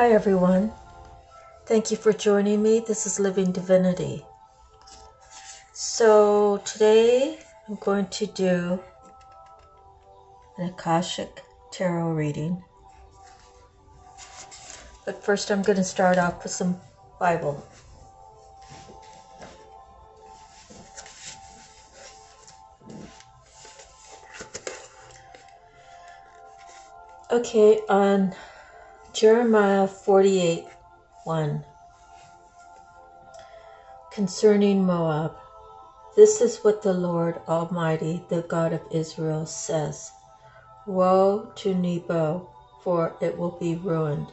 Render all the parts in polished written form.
Hi everyone, thank you for joining me. This is Living Divinity. So today I'm going to do an Akashic tarot reading. But first I'm going to start off with some Bible. Okay, on Jeremiah 48:1, concerning Moab, this is what the Lord Almighty, the God of Israel, says. Woe to Nebo, for it will be ruined.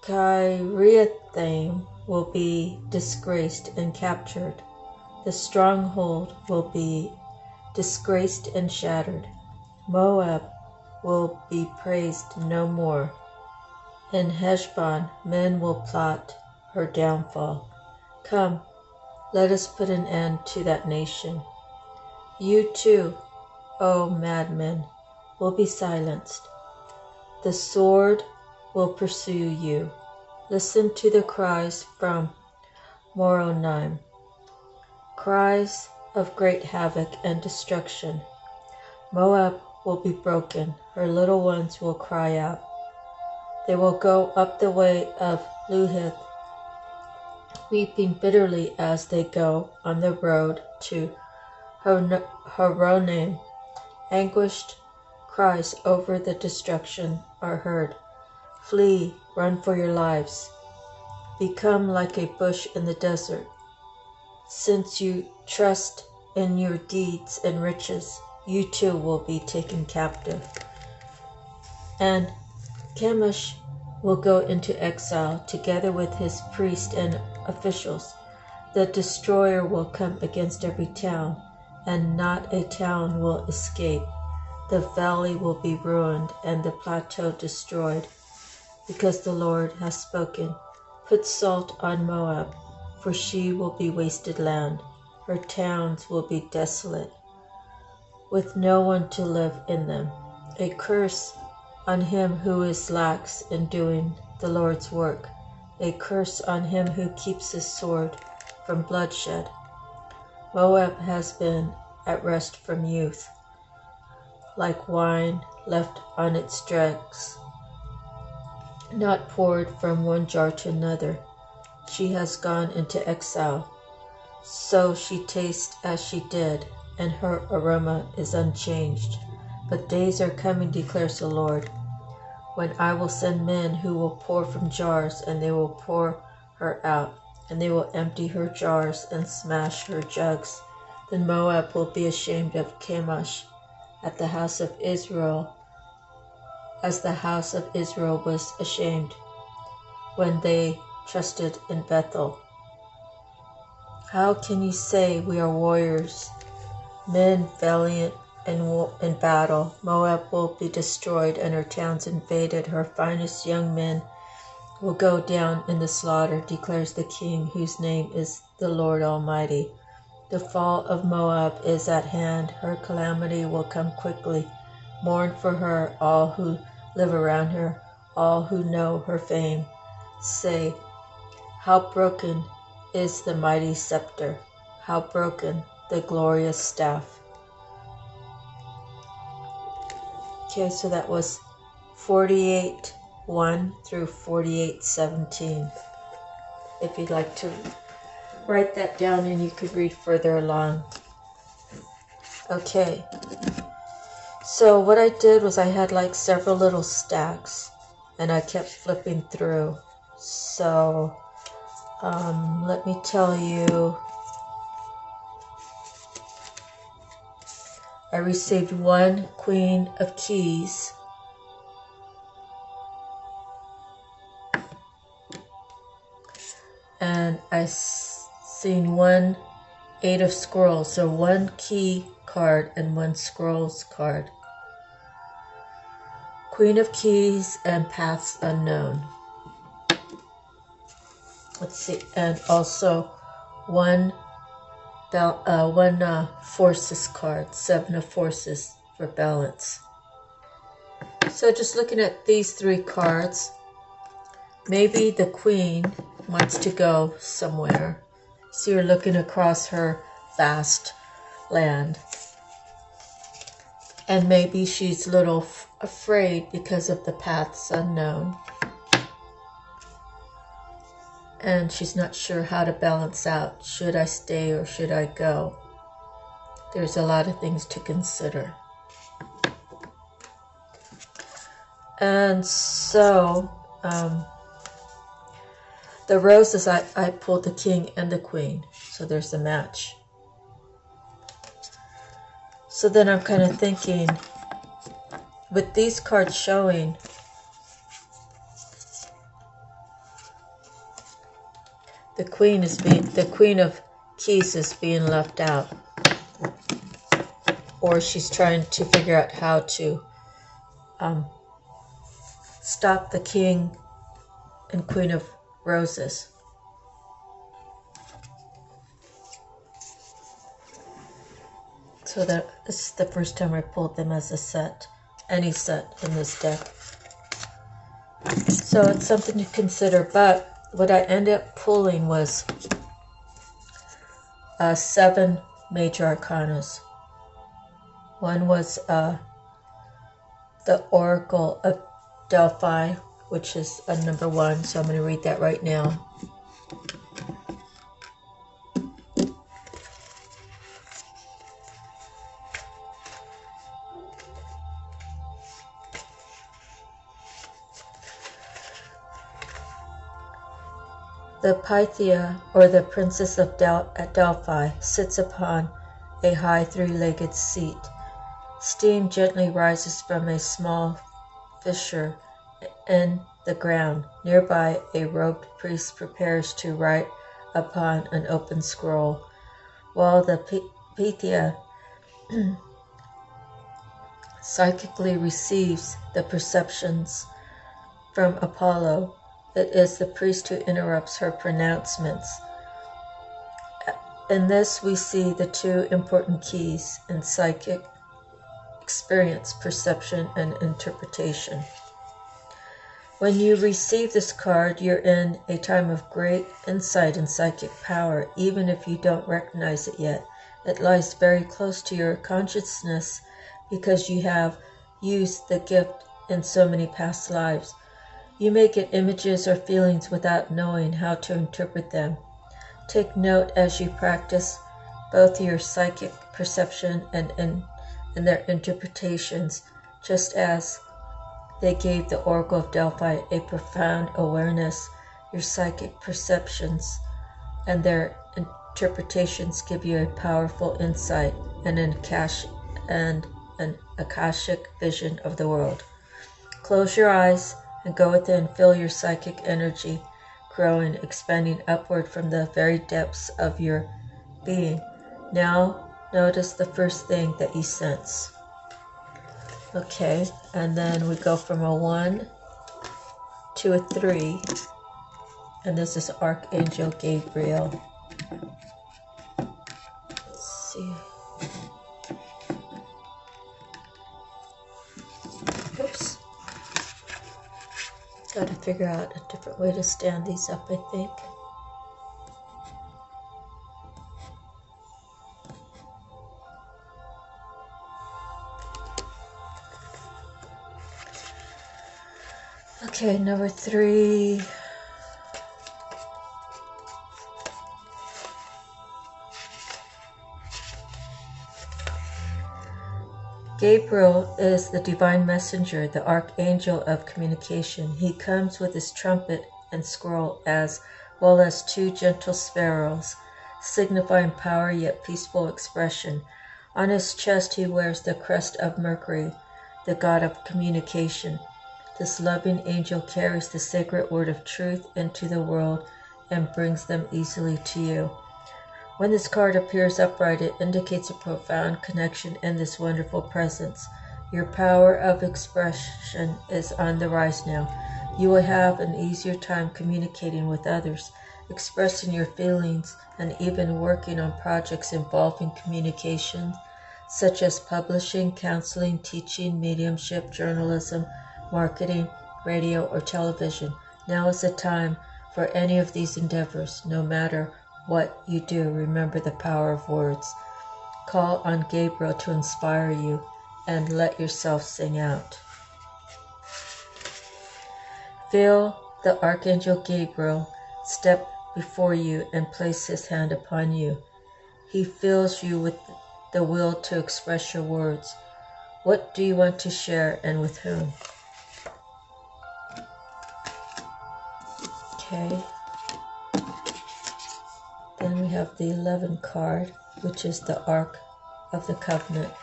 Kiriathaim will be disgraced and captured. The stronghold will be disgraced and shattered. Moab will be praised no more. In Heshbon, men will plot her downfall. Come, let us put an end to that nation. You too, O madmen, will be silenced. The sword will pursue you. Listen to the cries from Moronaim, cries of great havoc and destruction. Moab will be broken, her little ones will cry out. They will go up the way of Luhith, weeping bitterly as they go on the road to Horonaim. Anguished cries over the destruction are heard. Flee, run for your lives. Become like a bush in the desert. Since you trust in your deeds and riches, you too will be taken captive. And Chemosh will go into exile together with his priests and officials. The destroyer will come against every town, and not a town will escape. The valley will be ruined and the plateau destroyed, because the Lord has spoken. Put salt on Moab, for she will be wasted land. Her towns will be desolate, with no one to live in them. A curse on him who is lax in doing the Lord's work. A curse on him who keeps his sword from bloodshed. Moab has been at rest from youth, like wine left on its dregs, not poured from one jar to another. She has gone into exile. So she tastes as she did, and her aroma is unchanged. But days are coming, declares the Lord, when I will send men who will pour from jars, and they will pour her out, and they will empty her jars and smash her jugs. Then Moab will be ashamed of Chemosh at the house of Israel, as the house of Israel was ashamed when they trusted in Bethel. How can you say we are warriors, men valiant in battle? Moab will be destroyed and her towns invaded. Her finest young men will go down in the slaughter, declares the King, whose name is the Lord Almighty. The fall of Moab is at hand. Her calamity will come quickly. Mourn for her, all who live around her, all who know her fame. Say, how broken is the mighty scepter, how broken the glorious staff. Okay, so that was 48:1 through 48:17. If you'd like to write that down and you could read further along. Okay, so what I did was I had like several little stacks and I kept flipping through. So let me tell you, I received one Queen of Keys, and I seen one Eight of Scrolls, so one key card and one scrolls card. Queen of Keys and Paths Unknown. Let's see, and also one Forces card, Seven of Forces for balance. So just looking at these 3 cards, maybe the Queen wants to go somewhere. So you're looking across her vast land. And maybe she's a little afraid because of the paths unknown. And she's not sure how to balance out. Should I stay or should I go? There's a lot of things to consider. And so, the roses, I pulled the King and the Queen. So there's a match. So then I'm kind of thinking, with these cards showing, the Queen of Keys is being left out. Or she's trying to figure out how to stop the King and Queen of Roses. So this is the first time I pulled them as a set, any set in this deck. So it's something to consider, but what I ended up pulling was 7 major arcanas. One was the Oracle of Delphi, which is number 1, so I'm going to read that right now. The Pythia, or the Princess of at Delphi, sits upon a high 3-legged seat. Steam gently rises from a small fissure in the ground. Nearby, a robed priest prepares to write upon an open scroll, while the Pythia psychically receives the perceptions from Apollo. It is the priest who interrupts her pronouncements. In this, we see the 2 important keys in psychic experience: perception and interpretation. When you receive this card, you're in a time of great insight and psychic power, even if you don't recognize it yet. It lies very close to your consciousness because you have used the gift in so many past lives. You may get images or feelings without knowing how to interpret them. Take note as you practice both your psychic perception and their interpretations, just as they gave the Oracle of Delphi a profound awareness. Your psychic perceptions and their interpretations give you a powerful insight and an Akashic vision of the world. Close your eyes and go within. Feel your psychic energy growing, expanding upward from the very depths of your being. Now, notice the first thing that you sense. Okay, and then we go from a 1 to a 3, and this is Archangel Gabriel. Let's see. Oops. Got to figure out a different way to stand these up, I think. Okay, number 3. Gabriel is the divine messenger, the archangel of communication. He comes with his trumpet and scroll as well as 2 gentle sparrows, signifying power yet peaceful expression. On his chest he wears the crest of Mercury, the god of communication. This loving angel carries the sacred word of truth into the world and brings them easily to you. When this card appears upright, it indicates a profound connection in this wonderful presence. Your power of expression is on the rise now. You will have an easier time communicating with others, expressing your feelings, and even working on projects involving communication, such as publishing, counseling, teaching, mediumship, journalism, marketing, radio, or television. Now is the time for any of these endeavors. No matter what you do, remember the power of words. Call on Gabriel to inspire you and let yourself sing out. Feel the Archangel Gabriel step before you and place his hand upon you. He fills you with the will to express your words. What do you want to share and with whom? Okay. Then we have the 11 card, which is the Ark of the Covenant.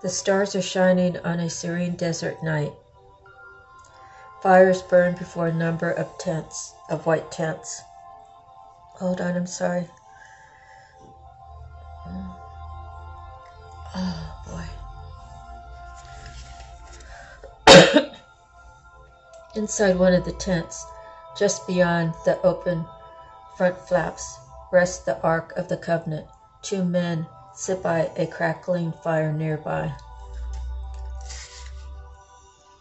The stars are shining on a serene desert night. Fires burn before a number of tents, of white tents. Hold on, I'm sorry. Oh, boy. Inside one of the tents, just beyond the open front flaps, rests the Ark of the Covenant. 2 men sit by a crackling fire nearby.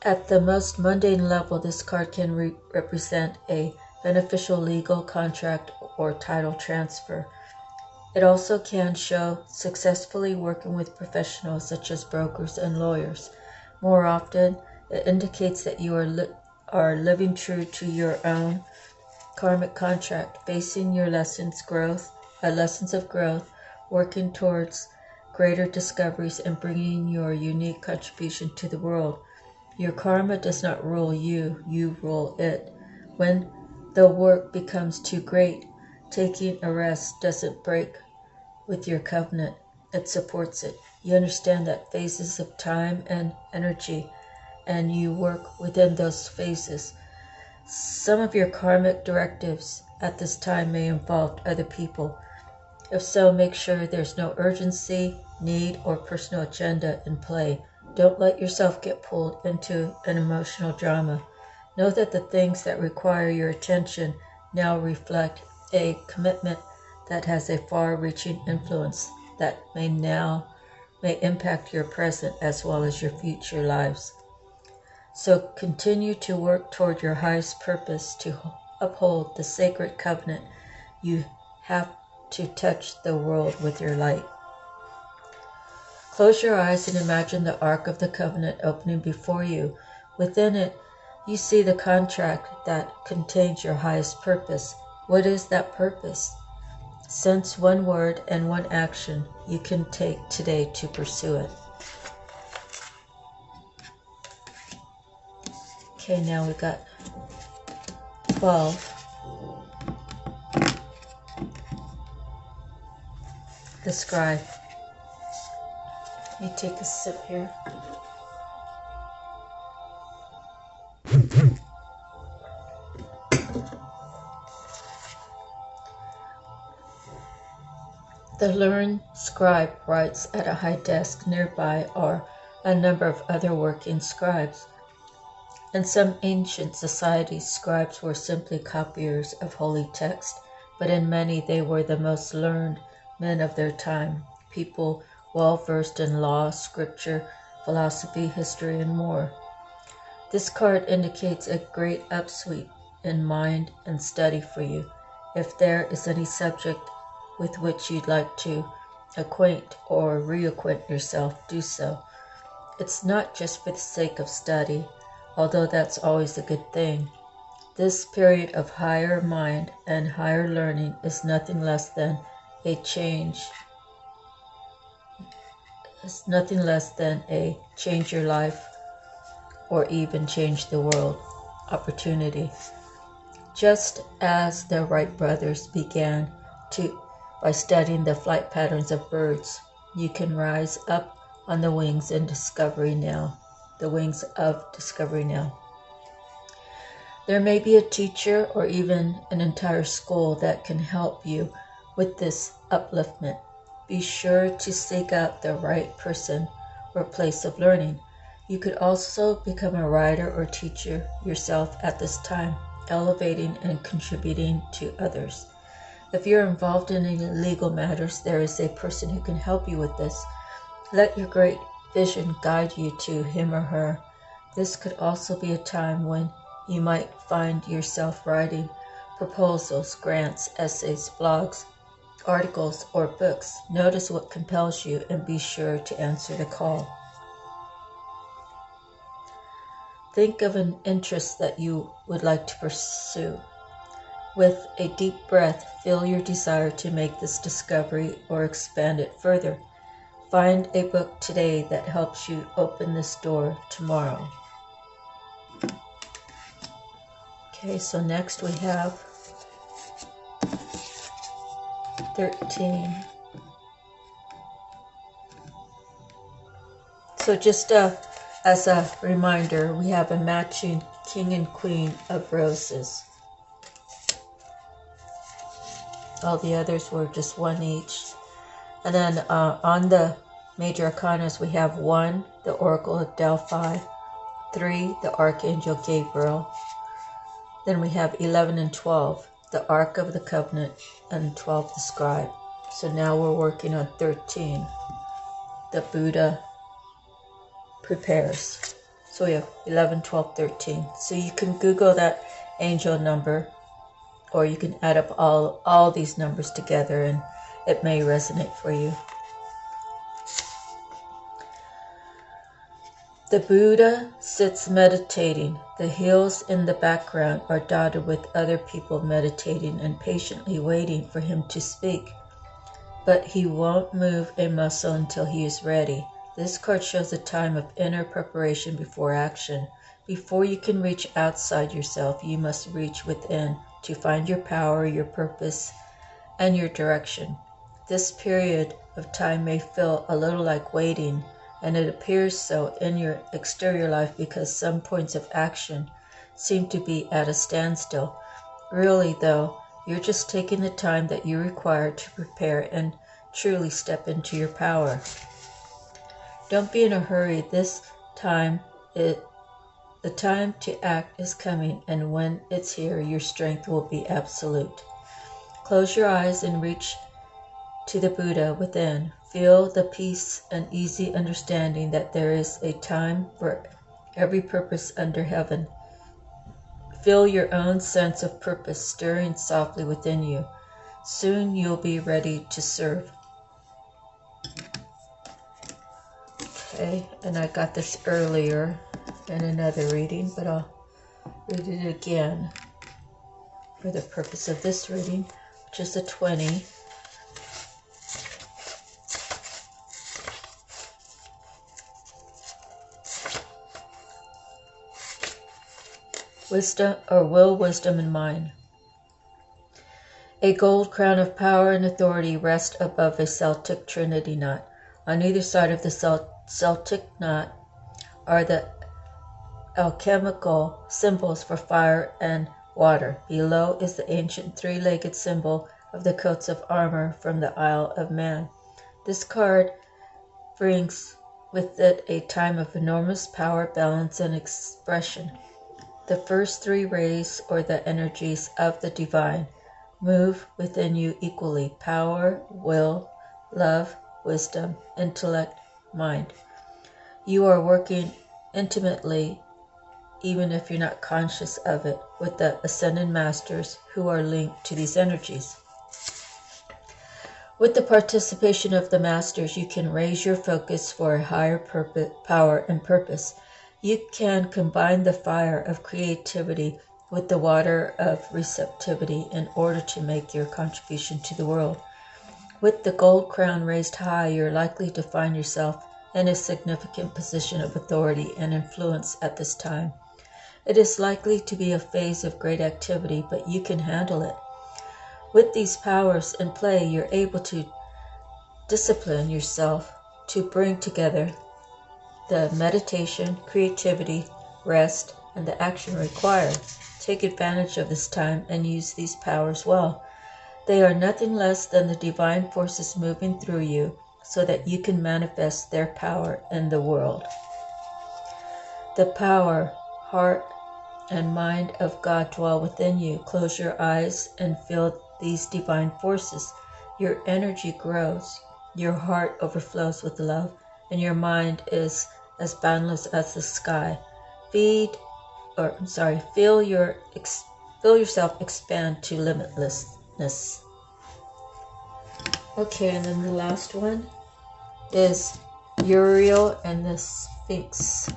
At the most mundane level, this card can represent a beneficial legal contract or title transfer. It also can show successfully working with professionals such as brokers and lawyers. More often, it indicates that you are living true to your own karmic contract, facing your lessons of growth, working towards greater discoveries, and bringing your unique contribution to the world. Your karma does not rule you, you rule it. When the work becomes too great, taking a rest doesn't break with your covenant, it supports it. You understand that phases of time and energy, and you work within those phases. Some of your karmic directives at this time may involve other people. If so, make sure there's no urgency, need, or personal agenda in play. Don't let yourself get pulled into an emotional drama. Know that the things that require your attention now reflect a commitment that has a far-reaching influence that may impact your present as well as your future lives. So continue to work toward your highest purpose to uphold the sacred covenant. You have to touch the world with your light. Close your eyes and imagine the Ark of the Covenant opening before you. Within it, you see the contract that contains your highest purpose. What is that purpose? Sense one word and one action you can take today to pursue it. Okay, now we got 12. The scribe. Let me take a sip here. The learned scribe writes at a high desk. Nearby are a number of other working scribes. In some ancient societies, scribes were simply copiers of holy text, but in many they were the most learned men of their time, people well versed in law, scripture, philosophy, history, and more. This card indicates a great upsweep in mind and study for you. If there is any subject with which you'd like to acquaint or reacquaint yourself, do so. It's not just for the sake of study, although that's always a good thing. This period of higher mind and higher learning is nothing less than a change your life or even change the world opportunity. Just as the Wright brothers began by studying the flight patterns of birds, you can rise up on the wings of discovery now. There may be a teacher or even an entire school that can help you with this upliftment. Be sure to seek out the right person or place of learning. You could also become a writer or teacher yourself at this time. elevating and contributing to others. If you're involved in any legal matters, there is a person who can help you with this. Let your great vision guide you to him or her. This could also be a time when you might find yourself writing proposals, grants, essays, blogs, articles, or books. Notice what compels you and be sure to answer the call. Think of an interest that you would like to pursue. With a deep breath, feel your desire to make this discovery or expand it further. Find a book today that helps you open this door tomorrow. Okay, so next we have 13. So just as a reminder, we have a matching King and Queen of Roses. All the others were just one each. And then on the major arcanas, we have 1, the Oracle of Delphi, 3, the Archangel Gabriel. Then we have 11 and 12, the Ark of the Covenant, and 12, the Scribe. So now we're working on 13, the Buddha prepares. So we have 11, 12, 13. So you can Google that angel number, or you can add up all these numbers together and it may resonate for you. The Buddha sits meditating. The hills in the background are dotted with other people meditating and patiently waiting for him to speak. But he won't move a muscle until he is ready. This card shows a time of inner preparation before action. Before you can reach outside yourself, you must reach within to find your power, your purpose, and your direction. This period of time may feel a little like waiting, and it appears so in your exterior life because some points of action seem to be at a standstill. Really, though, you're just taking the time that you require to prepare and truly step into your power. Don't be in a hurry. The time to act is coming, and when it's here, your strength will be absolute. Close your eyes and reach to the Buddha within. Feel the peace and easy understanding that there is a time for every purpose under heaven. Feel your own sense of purpose stirring softly within you. Soon you'll be ready to serve. Okay, and I got this earlier in another reading, but I'll read it again for the purpose of this reading, which is a 20. Wisdom, or will, wisdom, and mind. A gold crown of power and authority rests above a Celtic trinity knot. On either side of the Celtic knot are the alchemical symbols for fire and water. Below is the ancient three-legged symbol of the coats of armor from the Isle of Man. This card brings with it a time of enormous power, balance, and expression. The first three rays, or the energies of the divine, move within you equally: power, will, love, wisdom, intellect, mind. You are working intimately, even if you're not conscious of it, with the ascended masters who are linked to these energies. With the participation of the masters, you can raise your focus for a higher power and purpose. You can combine the fire of creativity with the water of receptivity in order to make your contribution to the world. With the gold crown raised high, you're likely to find yourself in a significant position of authority and influence at this time. It is likely to be a phase of great activity, but you can handle it. With these powers in play, you're able to discipline yourself to bring together the meditation, creativity, rest, and the action required. Take advantage of this time and use these powers well. They are nothing less than the divine forces moving through you so that you can manifest their power in the world. The power, heart, and mind of God dwell within you. Close your eyes and feel these divine forces. Your energy grows, your heart overflows with love, and your mind is as boundless as the sky. Feel yourself expand to limitlessness. Okay, and then the last one is Uriel and the Sphinx.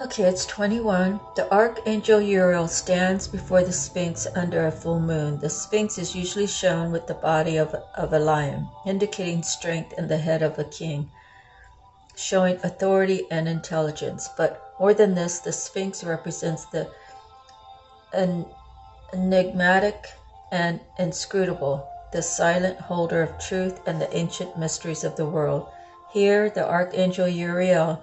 Okay, it's 21. The Archangel Uriel stands before the Sphinx under a full moon. The Sphinx is usually shown with the body of a lion, indicating strength, and the head of a king, showing authority and intelligence. But more than this, the Sphinx represents the enigmatic and inscrutable, the silent holder of truth and the ancient mysteries of the world. Here, the Archangel Uriel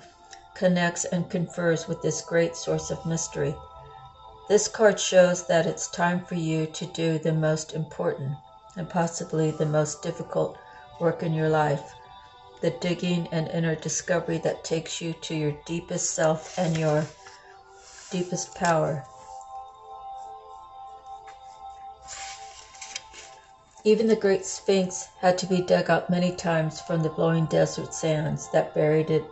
connects and confers with this great source of mystery. This card shows that it's time for you to do the most important and possibly the most difficult work in your life, the digging and inner discovery that takes you to your deepest self and your deepest power. Even the great Sphinx had to be dug out many times from the blowing desert sands that buried it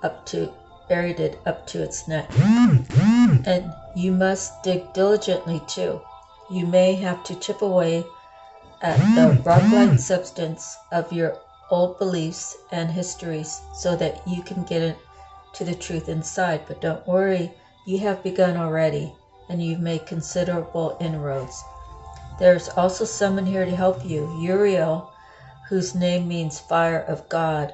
up to its neck. And you must dig diligently too. You may have to chip away at the rock-like substance of your old beliefs and histories so that you can get to the truth inside. But don't worry, you have begun already, and you've made considerable inroads. There's also someone here to help you, Uriel, whose name means fire of God.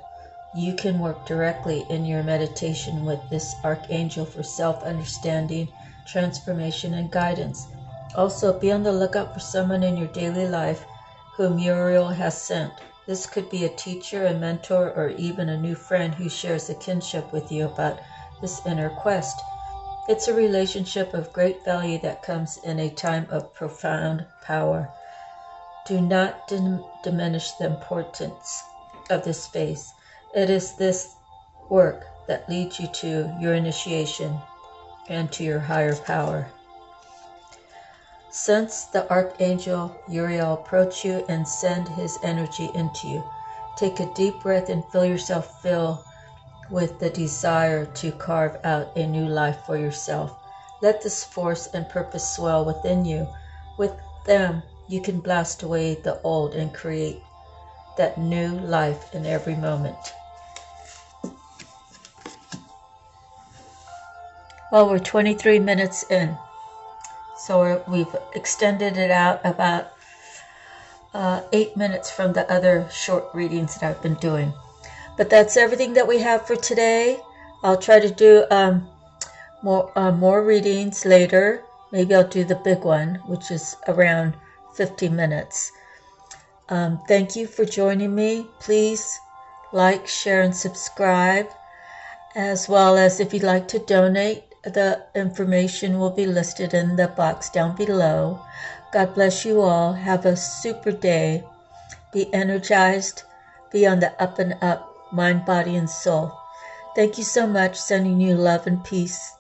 You can work directly in your meditation with this archangel for self-understanding, transformation, and guidance. Also, be on the lookout for someone in your daily life whom Uriel has sent. This could be a teacher, a mentor, or even a new friend who shares a kinship with you about this inner quest. It's a relationship of great value that comes in a time of profound power. Do not diminish the importance of this space. It is this work that leads you to your initiation and to your higher power. Sense the Archangel Uriel approach you and send his energy into you. Take a deep breath and feel yourself fill with the desire to carve out a new life for yourself. Let this force and purpose swell within you. With them, you can blast away the old and create that new life in every moment. Well, we're 23 minutes in, so we've extended it out about 8 minutes from the other short readings that I've been doing. But that's everything that we have for today. I'll try to do more readings later. Maybe I'll do the big one, which is around 50 minutes. Thank you for joining me. Please like, share, and subscribe, as well as if you'd like to donate. The information will be listed in the box down below. God bless you all. Have a super day. Be energized. Be on the up and up, mind, body, and soul. Thank you so much. Sending you love and peace,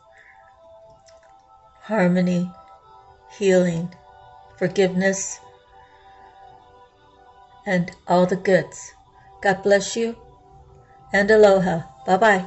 harmony, healing, forgiveness, and all the goods. God bless you, and aloha. Bye-bye.